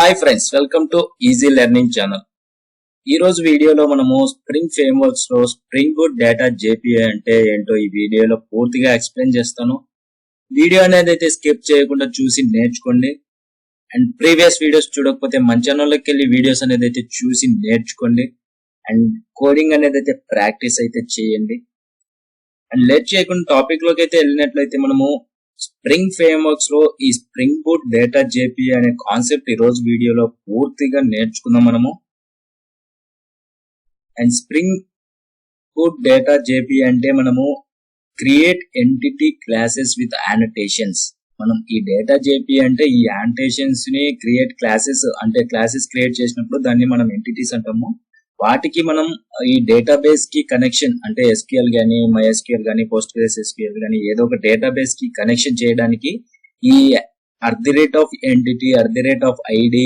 Hi friends, welcome to easy learning channel. ఈ రోజు వీడియోలో మనము స్ప్రింగ్ ఫ్రేమ్వర్క్స్ లో స్ప్రింగ్ బూట్ డేటా జేపీఏ అంటే ఏంటో ఈ వీడియోలో పూర్తిగా ఎక్స్ప్లెయిన్ చేస్తాను. వీడియో అనేది అయితే స్కిప్ చేయకుండా చూసి నేర్చుకోండి. అండ్ ప్రీవియస్ వీడియోస్ చూడకపోతే మన ఛానల్లోకి వెళ్ళి వీడియోస్ అనేది అయితే చూసి నేర్చుకోండి. అండ్ కోడింగ్ అనేది అయితే ప్రాక్టీస్ అయితే చేయండి. అండ్ లేట్ చేయకుండా టాపిక్ లోకి అయితే వెళ్ళినట్లయితే మనము స్ప్రింగ్ ఫ్రేమ్వర్క్స్ లో ఈ స్ప్రింగ్ బూట్ డేటా జేపీ అనే కాన్సెప్ట్ ఈ రోజు వీడియోలో పూర్తిగా నేర్చుకుందాం మనము. And spring Boot data JP అంటే మనము create entity classes with annotations. మనం ఈ డేటా జేపీ అంటే ఈ యానోటేషన్స్ ని క్రియేట్ క్లాసెస్ అంటే క్లాసెస్ క్రియేట్ చేసినప్పుడు దాన్ని మనం ఎంటిటీస్ అంటాము. వాటికి మనం ఈ డేటాబేస్ కి కనెక్షన్ అంటే ఎస్క్యూఎల్ గానీ, మైఎస్క్యూఎల్ గానీ, పోస్ట్గ్రెస్ ఎస్క్యూఎల్ గానీ ఏదో ఒక డేటాబేస్ కి కనెక్షన్ చేయడానికి ఈ @ఎంటిటీ, @ఐడి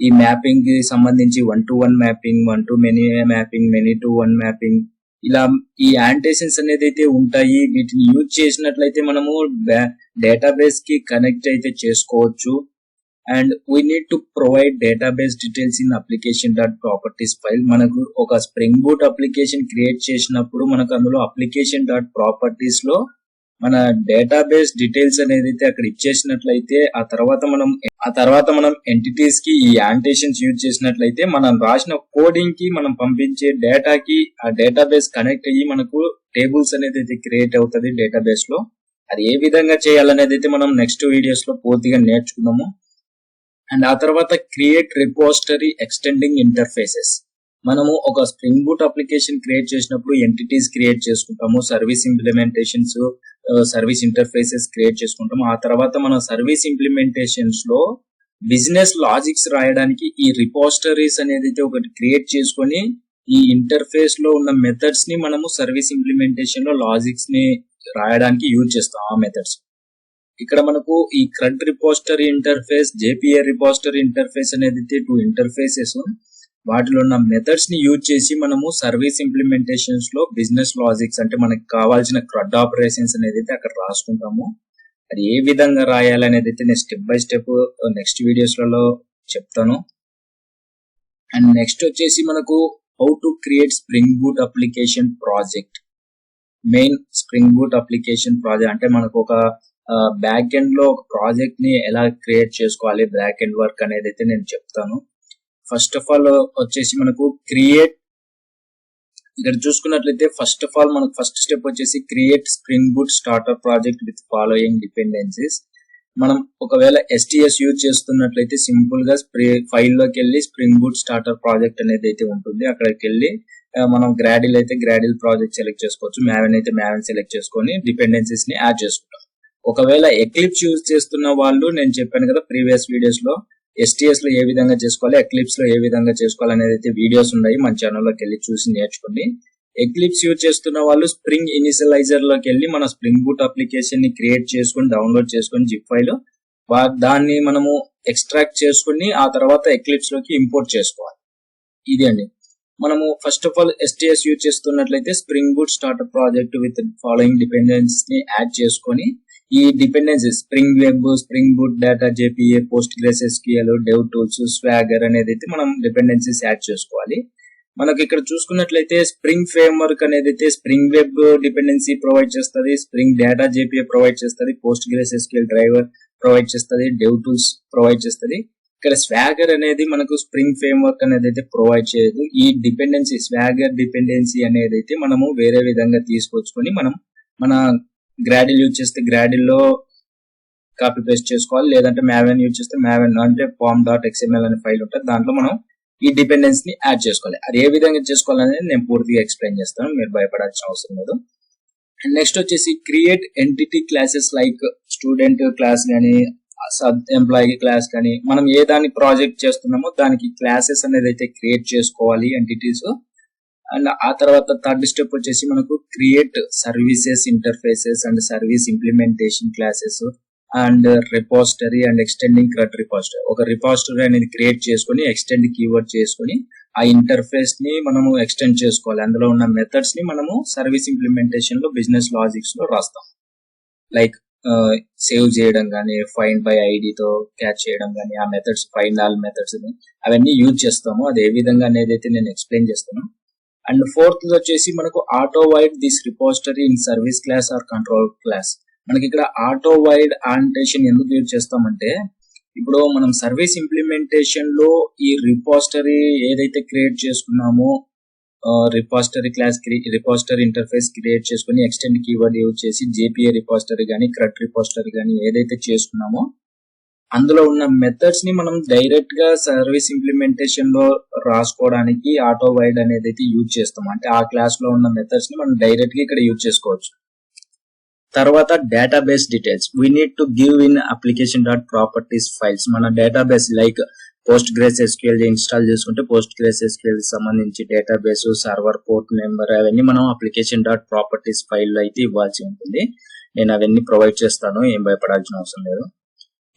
ఈ మ్యాపింగ్ కి సంబంధించి 1 to 1 mapping, 1 to many mapping, many to 1 mapping ఇలా ఈ యానోటేషన్స్ అనేది అయితే ఉంటాయి. వీటిని యూజ్ చేసినట్లయితే మనము డేటాబేస్ కి కనెక్ట్ అయితే చేసుకోవచ్చు. And we need to provide database details in application.properties file. మనకు ఒక స్ప్రింగ్ బూట్ అప్లికేషన్ క్రియేట్ చేసినప్పుడు మనకు అందులో application.properties లో మన డేటాబేస్ డీటెయిల్స్ అనేది అయితే అక్కడ ఇచ్చేసినట్లయితే ఆ తర్వాత మనం ఎంటిటీస్ కి ఈ యానోటేషన్స్ యూజ్ చేసినట్లయితే మనం రాసిన కోడింగ్ కి మనం పంపించే డేటాకి ఆ డేటాబేస్ కనెక్ట్ అయ్యి మనకు టేబుల్స్ అనేది అయితే క్రియేట్ అవుతుంది డేటాబేస్ లో. అది ఏ విధంగా చేయాలనేది అయితే మనం నెక్స్ట్ వీడియోస్ లో పూర్తిగా నేర్చుకున్నాము. అండ్ ఆ తర్వాత క్రియేట్ రిపోజిటరీ ఎక్స్టెండింగ్ ఇంటర్ఫేసెస్. మనము ఒక స్ప్రింగ్ బూట్ అప్లికేషన్ క్రియేట్ చేసినప్పుడు ఎంటిటీస్ క్రియేట్ చేసుకుంటాము, service implementations, service interfaces create చేసుకుంటాము. ఆ తర్వాత మన సర్వీస్ ఇంప్లిమెంటేషన్స్ లో బిజినెస్ లాజిక్స్ రాయడానికి ఈ రిపోజిటరీస్ అనేది ఒకటి క్రియేట్ చేసుకొని ఈ ఇంటర్ఫేస్ లో ఉన్న మెథడ్స్ ని మనము సర్వీస్ ఇంప్లిమెంటేషన్ లో లాజిక్స్ ని రాయడానికి యూజ్ చేస్తాం. ఆ మెథడ్స్ ఇక్కడ మనకు ఈ CRUD repository interface, JPA repository interface అనేది 2 ఇంటర్ఫేసెస్. వాటిలో ఉన్న మెథడ్స్ ని యూజ్ చేసి మనము సర్వీస్ ఇంప్లిమెంటేషన్స్ లో బిజినెస్ లాజిక్స్ అంటే మనకి కావాల్సిన CRUD ఆపరేషన్స్ అనేది అక్కడ రాసుకుంటాము. అది ఏ విధంగా రాయాలనేది అయితే నేను step by step next videos లలో చెప్తాను. అండ్ నెక్స్ట్ వచ్చేసి మనకు how to create spring boot application project. Main spring boot application project అంటే మనకు ఒక బ్యాక్ ఎండ్ లో ఒక ప్రాజెక్ట్ ని ఎలా క్రియేట్ చేసుకోవాలి, బ్యాక్ ఎండ్ వర్క్ అనేది అయితే నేను చెప్తాను. ఫస్ట్ ఆఫ్ ఆల్ వచ్చేసి మనకు క్రియేట్, ఇక్కడ చూసుకున్నట్లయితే ఫస్ట్ ఆఫ్ ఆల్ మనకు ఫస్ట్ స్టెప్ వచ్చేసి create spring Boot starter project with following dependencies. మనం ఒకవేళ STS యూజ్ చేస్తున్నట్లయితే సింపుల్ గా ఫైల్ లోకి వెళ్ళి స్ప్రింగ్ బూట్ స్టార్టర్ ప్రాజెక్ట్ అనేది అయితే ఉంటుంది. అక్కడికి వెళ్ళి మనం గ్రాడిల్ అయితే గ్రాడిల్ ప్రాజెక్ట్ సెలెక్ట్ చేసుకోవచ్చు, మ్యావెన్ అయితే మ్యావెన్ సెలెక్ట్ చేసుకొని డిపెండెన్సీస్ ని యాడ్ చేసుకుంటాం. ఒకవేళ ఎక్లిప్స్ యూజ్ చేస్తున్న వాళ్ళు నేను చెప్పాను కదా ప్రీవియస్ వీడియోస్ లో STS లో ఏ విధంగా చేసుకోవాలి, ఎక్లిప్స్ లో ఏ విధంగా చేసుకోవాలి అనేది అయితే వీడియోస్ ఉన్నాయి, మన ఛానల్లోకి వెళ్ళి చూసి నేర్చుకోండి. ఎక్లిప్స్ యూజ్ చేస్తున్న వాళ్ళు స్ప్రింగ్ ఇనిషియలైజర్ లోకి వెళ్ళి మన స్ప్రింగ్ బూట్ అప్లికేషన్ ని క్రియేట్ చేసుకొని డౌన్లోడ్ చేసుకొని జిప్ ఫైల్ దాన్ని మనము ఎక్స్ట్రాక్ట్ చేసుకుని ఆ తర్వాత ఎక్లిప్స్ లోకి ఇంపోర్ట్ చేసుకోవాలి. ఇది అండి. మనము first of all STS use చేస్తున్నట్లయితే Spring Boot starter project with following dependencies ని యాడ్ చేసుకొని ఈ dependencies Spring Web, Spring Boot data JPA, Postgres SQL, dev tools, Swagger అనేది అయితే మనం డిపెండెన్సీస్ యాడ్ చేసుకోవాలి. మనకి ఇక్కడ చూసుకున్నట్లయితే స్ప్రింగ్ ఫ్రేమ్వర్క్ అనేది అయితే స్ప్రింగ్ వెబ్ డిపెండెన్సీ ప్రొవైడ్ చేస్తుంది, స్ప్రింగ్ డేటా జేపీఏ ప్రొవైడ్ చేస్తుంది, పోస్ట్గ్రెస్ ఎస్క్యూఎల్ డ్రైవర్ ప్రొవైడ్ చేస్తుంది, డెవ్ టూల్స్ ప్రొవైడ్ చేస్తుంది. ఇక్కడ స్వాగర్ అనేది మనకు స్ప్రింగ్ ఫ్రేమ్వర్క్ అనేది అయితే ప్రొవైడ్ చేయదు. ఈ డిపెండెన్సీ స్వాగర్ డిపెండెన్సీ అనేది అయితే మనము వేరే విధంగా తీసుకొచ్చుకొని మనం మన గ్రాడిల్ యూజ్ చేస్తే గ్రాడిల్ లో కాపీ పేస్ట్ చేసుకోవాలి, లేదంటే మ్యావెన్ యూజ్ చేస్తే మ్యావెన్ అంటే pom.xml అనే ఫైల్ ఉంటుంది, దాంట్లో మనం ఈ డిపెండెన్సీ ని యాడ్ చేసుకోవాలి. అది ఏ విధంగా చేసుకోవాలనేది నేను పూర్తిగా ఎక్స్ప్లెయిన్ చేస్తాను, మీరు భయపడాల్సిన అవసరం లేదు. అండ్ నెక్స్ట్ వచ్చేసి create entity classes like student class కానీ, ఎంప్లాయీ క్లాస్ కానీ, మనం ఏ దాన్ని ప్రాజెక్ట్ చేస్తున్నామో దానికి క్లాసెస్ అనేది అయితే క్రియేట్ చేసుకోవాలి ఎంటిటీస్. అండ్ ఆ తర్వాత థర్డ్ స్టెప్ వచ్చేసి మనకు create services interfaces and service implementation classes and repository and extending CRUD repository. ఒక రిపోజిటరీ అనేది క్రియేట్ చేసుకొని ఎక్స్టెండ్ కీవర్డ్ చేసుకొని ఆ ఇంటర్ఫేస్ ని మనము ఎక్స్టెండ్ చేసుకోవాలి. అందులో ఉన్న మెథడ్స్ ని మనము సర్వీస్ ఇంప్లిమెంటేషన్ లో బిజినెస్ లాజిక్స్ లో రాస్తాం. లైక్ సేవ్ చేయడం కానీ ఫైండ్ బై ఐడితో క్యాచ్ చేయడం కానీ ఆ మెథడ్స్ ఫైండ్ ఆల్ మెథడ్స్ అవన్నీ యూజ్ చేస్తాము. అది ఏ విధంగా అనేది అయితే నేను ఎక్స్ప్లెయిన్ చేస్తాను. అండ్ ఫోర్త్ వచ్చేసి మనకు ఆటో వైడ్ this repository in service class or controller class. మనకి ఇక్కడ ఆటో వైడ్ ఆంటేషన్ ఎందుకు యూజ్ చేస్తామంటే ఇప్పుడు మనం సర్వీస్ ఇంప్లిమెంటేషన్ లో ఈ రిపోజిటరీ ఏదైతే క్రియేట్ చేసుకున్నామో repository class repository interface create చేసుకుని ఎక్స్టెండ్ కీవర్డ్ యూజ్ చేసి జేపీఏ రిపోజిటరీ కానీ క్రట్ రిపోజిటరీ కానీ ఏదైతే చేసుకున్నామో అందులో ఉన్న మెథడ్స్ ని మనం డైరెక్ట్ గా సర్వీస్ ఇంప్లిమెంటేషన్ లో రాసుకోవడానికి ఆటో వైడ్ అనేది అయితే యూజ్ చేస్తాం. అంటే ఆ క్లాస్ లో ఉన్న మెథడ్స్ ని మనం డైరెక్ట్ గా ఇక్కడ యూజ్ చేసుకోవచ్చు. తర్వాత database details we need to give in application dot properties files. మన database like Postgres SQL install చేసుకుంటే పోస్ట్ గ్రేస్ ఎస్క్యూఎల్ సంబంధించి డేటాబేస్ సర్వర్ పోర్ట్ నెంబర్ అవన్నీ మనం అప్లికేషన్ డాట్ ప్రాపర్టీస్ ఫైల్ అయితే ఇవ్వాల్సి ఉంటుంది. నేను అవన్నీ ప్రొవైడ్ చేస్తాను, ఏం భయపడాల్సిన అవసరం లేదు.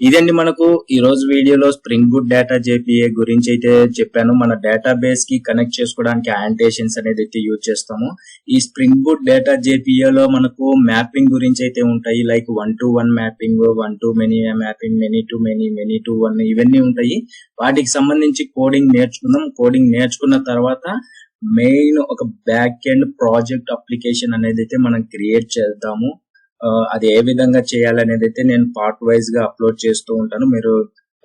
ఇదండి మనకు ఈ రోజు వీడియోలో స్ప్రింగ్ బూట్ డేటా జేపీఏ గురించి అయితే చెప్పాను. మన డేటాబేస్ కి కనెక్ట్ చేసుకోవడానికి యాంటేషన్స్ అనేది అయితే యూజ్ చేస్తాము. ఈ స్ప్రింగ్ బూట్ డేటా జేపీఏలో మనకు మ్యాపింగ్ గురించి అయితే ఉంటాయి. Like 1-to-1 mapping, 1-to-many mapping, many-to-many, many-to-one ఇవన్నీ ఉంటాయి. వాటికి సంబంధించి కోడింగ్ నేర్చుకుందాం. కోడింగ్ నేర్చుకున్న తర్వాత మెయిన్ ఒక బ్యాక్ ఎండ్ ప్రాజెక్ట్ అప్లికేషన్ అనేది అయితే మనం క్రియేట్ చేద్దాము. అది ఏ విధంగా చేయాలనేది అయితే నేను పార్ట్ వైజ్ గా అప్లోడ్ చేస్తూ ఉంటాను. మీరు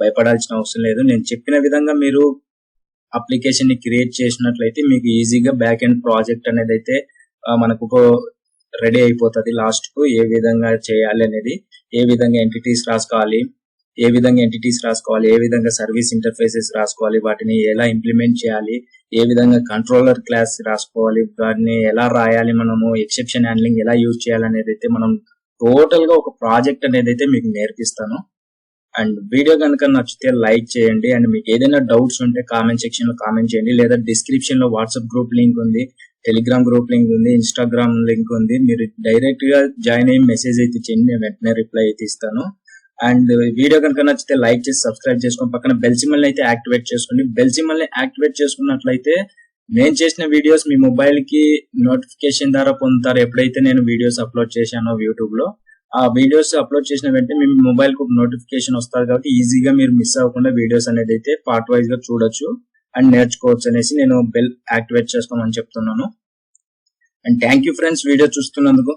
భయపడాల్సిన అవసరం లేదు. నేను చెప్పిన విధంగా మీరు అప్లికేషన్ ని క్రియేట్ చేసినట్లయితే మీకు ఈజీగా బ్యాక్ ఎండ్ ప్రాజెక్ట్ అనేది అయితే మనకు రెడీ అయిపోతుంది. లాస్ట్ కు ఏ విధంగా చేయాలి అనేది, ఏ విధంగా ఎంటిటీస్ రాసుకోవాలి, ఏ విధంగా సర్వీస్ ఇంటర్ఫేసెస్ రాసుకోవాలి, వాటిని ఎలా ఇంప్లిమెంట్ చేయాలి, ఏ విధంగా కంట్రోలర్ క్లాస్ రాసుకోవాలి, దాన్ని ఎలా రాయాలి, మనము ఎక్సెప్షన్ హ్యాండ్లింగ్ ఎలా యూజ్ చేయాలనేది అయితే మనం టోటల్ గా ఒక ప్రాజెక్ట్ అనేది అయితే మీకు నేర్పిస్తాను. అండ్ వీడియో కనుక నచ్చితే లైక్ చేయండి. అండ్ మీకు ఏదైనా డౌట్స్ ఉంటే కామెంట్ సెక్షన్ లో కామెంట్ చేయండి, లేదా డిస్క్రిప్షన్ లో వాట్సాప్ గ్రూప్ లింక్ ఉంది, టెలిగ్రామ్ గ్రూప్ లింక్ ఉంది, ఇన్స్టాగ్రామ్ లింక్ ఉంది. మీరు డైరెక్ట్ గా జాయిన్ అయ్యి మెసేజ్ అయితే చేయండి, నేను వెంటనే రిప్లై అయితే ఇస్తాను. అండ్ వీడియో కనుక నచ్చితే లైక్ చేసి సబ్స్క్రైబ్ చేసుకొని పక్కన బెల్ సింబల్ అయితే యాక్టివేట్ చేసుకోండి. బెల్ సింబల్ ని యాక్టివేట్ చేసుకున్నట్లయితే నేను చేసిన వీడియోస్ మీ మొబైల్ కి నోటిఫికేషన్ ద్వారా పొందుతారు. ఎప్పుడైతే నేను వీడియోస్ అప్లోడ్ చేశానో యూట్యూబ్ లో, ఆ వీడియోస్ అప్లోడ్ చేసిన వెంటనే మీ మొబైల్ కు నోటిఫికేషన్ వస్తారు. కాబట్టి ఈజీగా మీరు మిస్ అవ్వకుండా వీడియోస్ అనేది అయితే పార్ట్ వైజ్ గా చూడొచ్చు అండ్ నేర్చుకోవచ్చు అనేసి నేను బెల్ యాక్టివేట్ చేసుకోమని చెప్తున్నాను. And thank you friends video చూస్తున్నందుకు.